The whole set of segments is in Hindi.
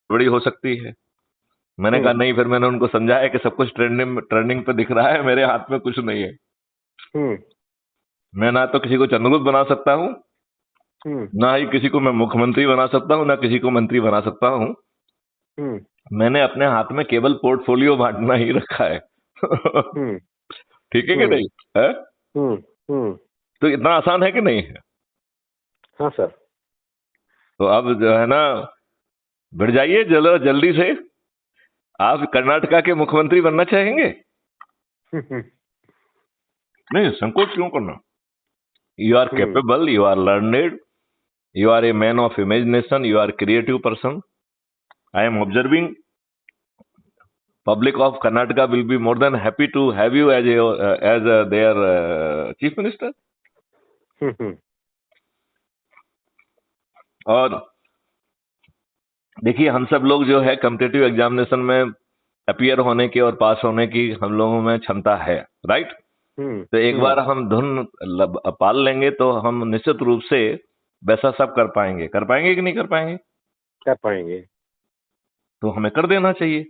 बड़ी हो सकती है। मैंने कहा नहीं, फिर मैंने उनको समझाया कि सब कुछ ट्रेंडिंग पे दिख रहा है, मेरे हाथ में कुछ नहीं है। मैं ना तो किसी को चंद्रगुप्त बना सकता हूँ, ना ही किसी को मैं मुख्यमंत्री बना सकता हूँ, ना किसी को मंत्री बना सकता हूँ। मैंने अपने हाथ में केवल पोर्टफोलियो बांटना ही रखा है। ठीक है कि नहीं है? तो इतना आसान है कि नहीं है? हाँ सर। तो अब जो है ना, बढ़ जाइए चलो जल्दी से। आप कर्नाटका के मुख्यमंत्री बनना चाहेंगे? नहीं, संकोच क्यों करना? You are capable, you are learned, you are a man of imagination, you are creative person. I am observing public of Karnataka will be more than happy to have you as their chief minister. और देखिए, हम सब लोग जो है कॉम्पिटिटिव एग्जामिनेशन में अपीयर होने की और पास होने की हम लोगों में क्षमता है, राइट? तो एक बार हम धुन पाल लेंगे तो हम निश्चित रूप से वैसा सब कर पाएंगे कि नहीं कर पाएंगे? कर पाएंगे। तो हमें कर देना चाहिए।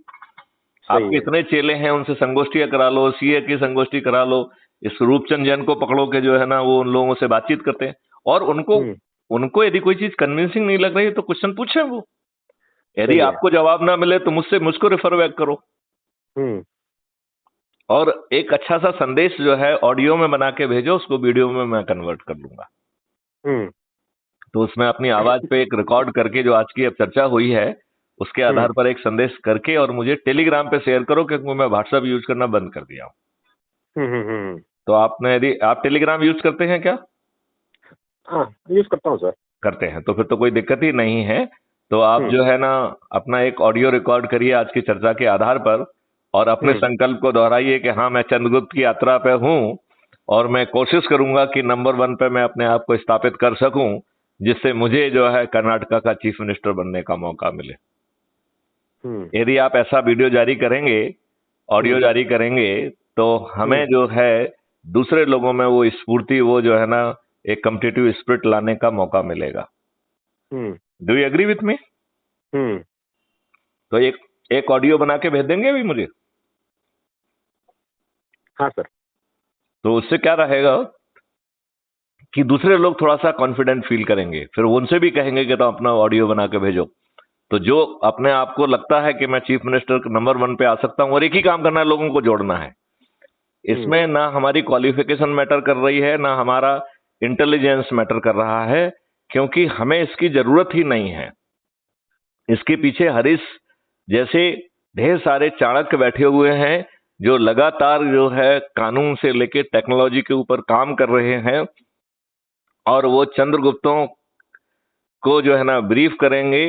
आपके इतने चेले हैं, उनसे संगोष्ठियां करा लो, सीए की संगोष्ठी करा लो। इस रूपचंद जैन को पकड़ो के जो है ना, वो उन लोगों से बातचीत करते हैं और उनको यदि कोई चीज कन्विंसिंग नहीं लग रही तो क्वेश्चन पूछें वो। यदि आपको जवाब ना मिले तो मुझको रेफर बैक करो। और एक अच्छा सा संदेश जो है ऑडियो में बना के भेजो, उसको वीडियो में मैं कन्वर्ट कर लूंगा। तो उसमें अपनी आवाज पे एक रिकॉर्ड करके जो आज की अब चर्चा हुई है उसके आधार पर एक संदेश करके और मुझे टेलीग्राम पे शेयर करो, क्योंकि मैं व्हाट्सएप यूज करना बंद कर दिया हूँ। तो यदि आप टेलीग्राम यूज करते हैं क्या? हाँ, यूज करता हूँ सर। करते हैं तो फिर तो कोई दिक्कत ही नहीं है। तो आप जो है ना अपना एक ऑडियो रिकॉर्ड करिए आज की चर्चा के आधार पर और अपने संकल्प को दोहराइए कि हाँ, मैं चंद्रगुप्त की यात्रा पे हूँ और मैं कोशिश करूंगा कि नंबर 1 पे मैं अपने आप को स्थापित कर सकूं, जिससे मुझे जो है कर्नाटका का चीफ मिनिस्टर बनने का मौका मिले। यदि आप ऐसा वीडियो जारी करेंगे, ऑडियो जारी करेंगे, तो हमें जो है दूसरे लोगों में वो स्फूर्ति, वो जो है ना एक कॉम्पिटिटिव स्पिरिट लाने का मौका मिलेगा। Do you agree with me? तो एक ऑडियो बना के भेज देंगे अभी मुझे? हाँ सर। तो उससे क्या रहेगा कि दूसरे लोग थोड़ा सा कॉन्फिडेंट फील करेंगे, फिर उनसे भी कहेंगे कि तो अपना ऑडियो बना के भेजो। तो जो अपने आप को लगता है कि मैं चीफ मिनिस्टर नंबर 1 पे आ सकता हूं, और एक ही काम करना है, लोगों को जोड़ना है। इसमें ना हमारी क्वालिफिकेशन मैटर कर रही है, ना हमारा इंटेलिजेंस मैटर कर रहा है, क्योंकि हमें इसकी जरूरत ही नहीं है। इसके पीछे हरीश जैसे ढेर सारे चाणक्य बैठे हुए हैं जो लगातार जो है कानून से लेकर टेक्नोलॉजी के ऊपर काम कर रहे हैं और वो चंद्रगुप्तों को जो है ना ब्रीफ करेंगे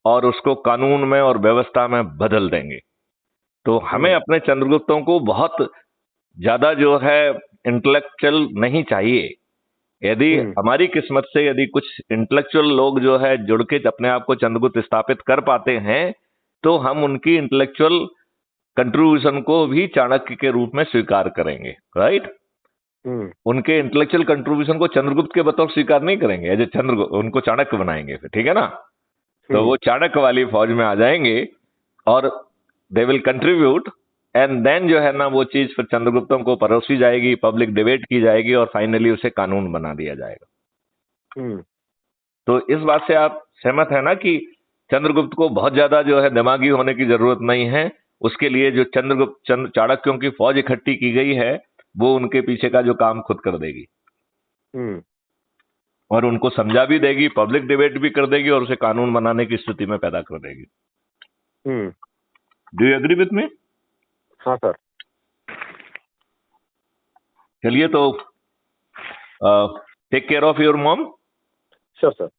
और उसको कानून में और व्यवस्था में बदल देंगे। तो हमें अपने चंद्रगुप्तों को बहुत ज्यादा जो है इंटेलेक्चुअल नहीं चाहिए। यदि हमारी किस्मत से यदि कुछ इंटेलेक्चुअल लोग जो है जुड़ के अपने आप को चंद्रगुप्त स्थापित कर पाते हैं तो हम उनकी इंटेलेक्चुअल कंट्रीब्यूशन को भी चाणक्य के रूप में स्वीकार करेंगे, राइट? उनके इंटेलेक्चुअल कंट्रीब्यूशन को चंद्रगुप्त के बतौर स्वीकार नहीं करेंगे, एज चंद्रगुप्त उनको चाणक्य बनाएंगे फिर, ठीक है ना? तो वो चाणक्य वाली फौज में आ जाएंगे और they will contribute and then जो है ना वो चीज फिर चंद्रगुप्तों को परोसी जाएगी, पब्लिक डिबेट की जाएगी और फाइनली उसे कानून बना दिया जाएगा। तो इस बात से आप सहमत है ना कि चंद्रगुप्त को बहुत ज्यादा जो है दिमागी होने की जरूरत नहीं है। उसके लिए जो चाणक्यों की फौज इकट्ठी की गई है वो उनके पीछे का जो काम खुद कर देगी और उनको समझा भी देगी, पब्लिक डिबेट भी कर देगी और उसे कानून बनाने की स्थिति में पैदा कर देगी। Do you agree with me? हाँ सर। चलिए, तो take care of your mom. Sure sir.